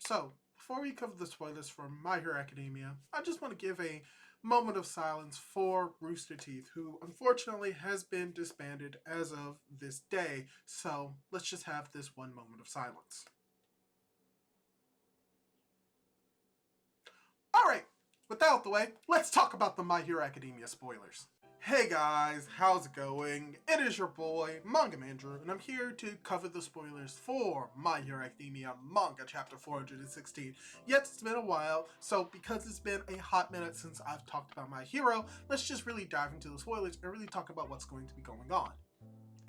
So, before we cover the spoilers for My Hero Academia, I just want to give a moment of silence for Rooster Teeth, who unfortunately has been disbanded as of this day. So, let's just have this one moment of silence. Alright, with that out the way, let's talk about the My Hero Academia spoilers. Hey guys, how's it going? It is your boy, Manga Andrew, and I'm here to cover the spoilers for My Hero Academia Manga Chapter 416. Yet it's been a while, so because it's been a hot minute since I've talked about My Hero, let's just really dive into the spoilers and really talk about what's going to be going on.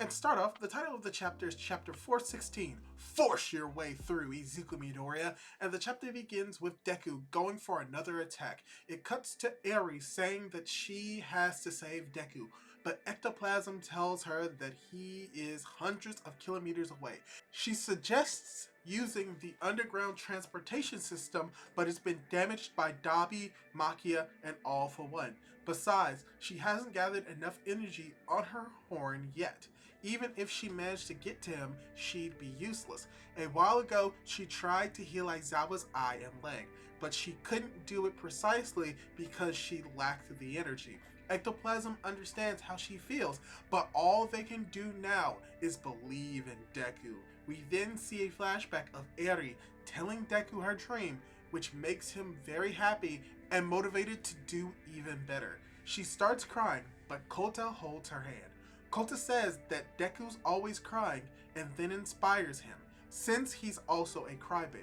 And to start off, the title of the chapter is Chapter 416, Force Your Way Through Izuku Midoriya, and the chapter begins with Deku going for another attack. It cuts to Eri saying that she has to save Deku, but Ectoplasm tells her that he is hundreds of kilometers away. She suggests using the underground transportation system, but it's been damaged by Dabi, Makia, and All for One. Besides, she hasn't gathered enough energy on her horn yet. Even if she managed to get to him, she'd be useless. A while ago, she tried to heal Aizawa's eye and leg, but she couldn't do it precisely because she lacked the energy. Ectoplasm understands how she feels, but all they can do now is believe in Deku. We then see a flashback of Eri telling Deku her dream, which makes him very happy and motivated to do even better. She starts crying, but Kota holds her hand. Kota says that Deku's always crying and then inspires him, since he's also a crybaby.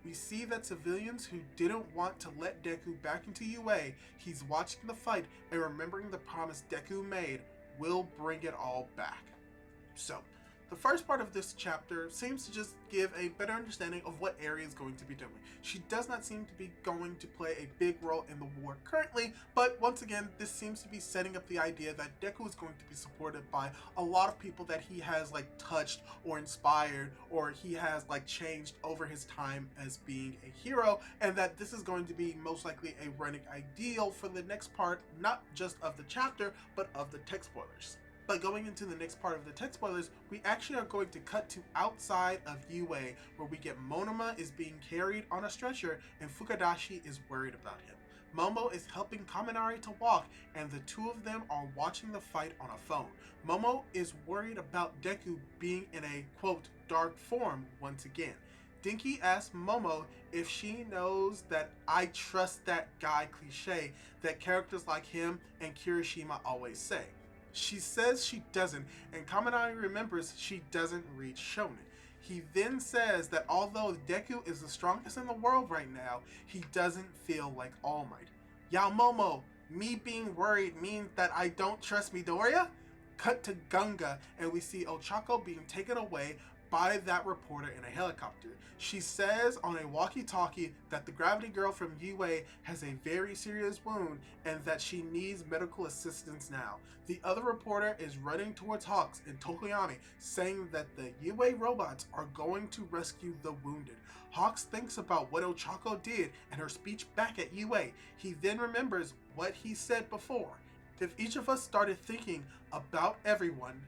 We see that civilians who didn't want to let Deku back into UA, he's watching the fight and remembering the promise Deku made will bring it all back. So, the first part of this chapter seems to just give a better understanding of what Eri is going to be doing. She does not seem to be going to play a big role in the war currently, but once again, this seems to be setting up the idea that Deku is going to be supported by a lot of people that he has touched or inspired, or he has changed over his time as being a hero, and that this is going to be most likely a running ideal for the next part, not just of the chapter, but of the text spoilers. But going into the next part of the text spoilers, we actually are going to cut to outside of UA, where we get Monoma is being carried on a stretcher and Fukadashi is worried about him. Momo is helping Kaminari to walk, and the two of them are watching the fight on a phone. Momo is worried about Deku being in a, quote, dark form once again. Dinky asks Momo if she knows that "I trust that guy" cliche that characters like him and Kirishima always say. She says she doesn't, and Kaminari remembers she doesn't read shonen. He then says that although Deku is the strongest in the world right now, he doesn't feel like All Might. "Yao Momo, me being worried means that I don't trust Midoriya?" Cut to Gunga, and we see Ochako being taken away by that reporter in a helicopter. She says on a walkie-talkie that the Gravity Girl from UA has a very serious wound and that she needs medical assistance now. The other reporter is running towards Hawks and Tokoyami, saying that the UA robots are going to rescue the wounded. Hawks thinks about what Ochako did and her speech back at UA. He then remembers what he said before. If each of us started thinking about everyone, ...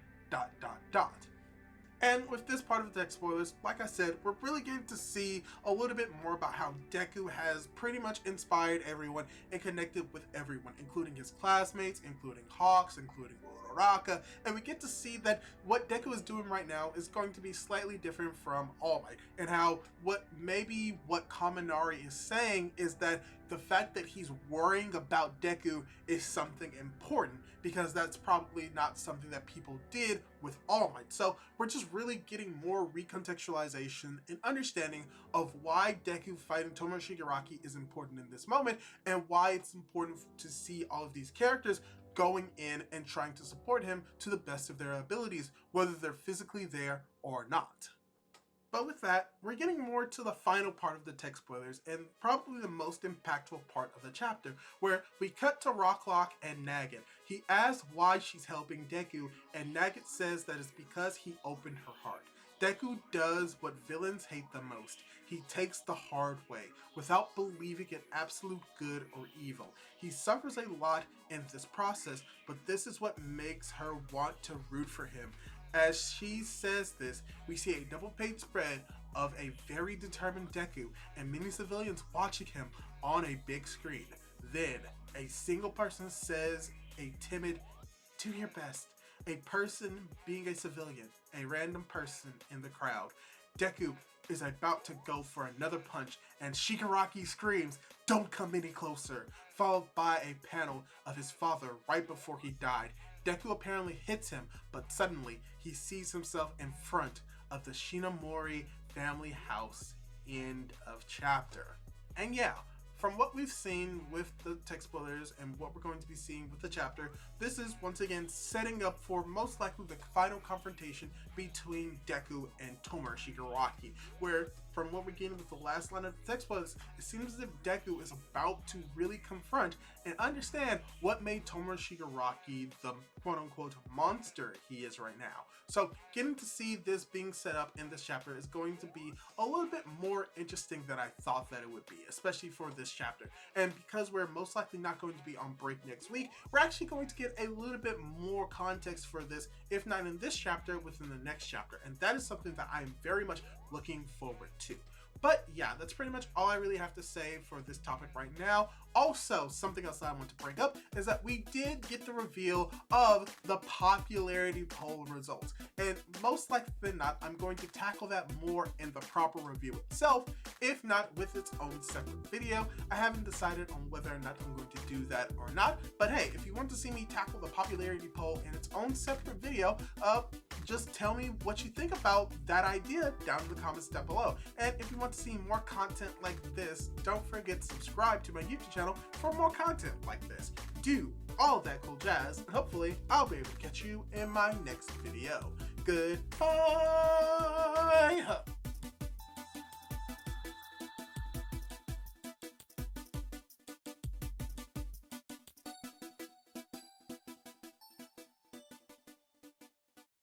And with this part of the text spoilers, like I said, we're really getting to see a little bit more about how Deku has pretty much inspired everyone and connected with everyone, including his classmates, including Hawks, including Uraraka, and we get to see that what Deku is doing right now is going to be slightly different from All Might, and how what Kaminari is saying is that the fact that he's worrying about Deku is something important, because that's probably not something that people did with All Might. So we're just really getting more recontextualization and understanding of why Deku fighting Tomoe Shigaraki is important in this moment, and why it's important to see all of these characters going in and trying to support him to the best of their abilities, whether they're physically there or not. But with that, we're getting more to the final part of the text spoilers, and probably the most impactful part of the chapter, where we cut to Rocklock and Nagant. He asks why she's helping Deku, and Nagant says that it's because he opened her heart. Deku does what villains hate the most. He takes the hard way, without believing in absolute good or evil. He suffers a lot in this process, but this is what makes her want to root for him. As she says this, we see a double-page spread of a very determined Deku and many civilians watching him on a big screen. Then, a single person says a timid, "Do your best." A person being a civilian, a random person in the crowd. Deku is about to go for another punch, and Shigaraki screams, "Don't come any closer," followed by a panel of his father right before he died. Deku apparently hits him, but suddenly he sees himself in front of the Shinomori family house. End of chapter. And yeah, from what we've seen with the tech spoilers and what we're going to be seeing with the chapter, this is once again setting up for most likely the final confrontation between Deku and Tomura Shigaraki, where from what we're getting with the last line of the tech spoilers, it seems as if Deku is about to really confront and understand what made Tomura Shigaraki the quote-unquote monster he is right now. So getting to see this being set up in this chapter is going to be a little bit more interesting than I thought that it would be, especially for this chapter. And because we're most likely not going to be on break next week, we're actually going to get a little bit more context for this, if not in this chapter, within the next chapter. And that is something that I'm very much looking forward to. But yeah, that's pretty much all I really have to say for this topic right now. Also, something else that I want to bring up is that we did get the reveal of the popularity poll results. And most likely than not, I'm going to tackle that more in the proper review itself, if not with its own separate video. I haven't decided on whether or not I'm going to do that or not. But hey, if you want to see me tackle the popularity poll in its own separate video, just tell me what you think about that idea down in the comments down below. And if you want to see more content like this, don't forget to subscribe to my YouTube channel for more content like this. Do all that cool jazz, and hopefully I'll be able to catch you in my next video. Goodbye!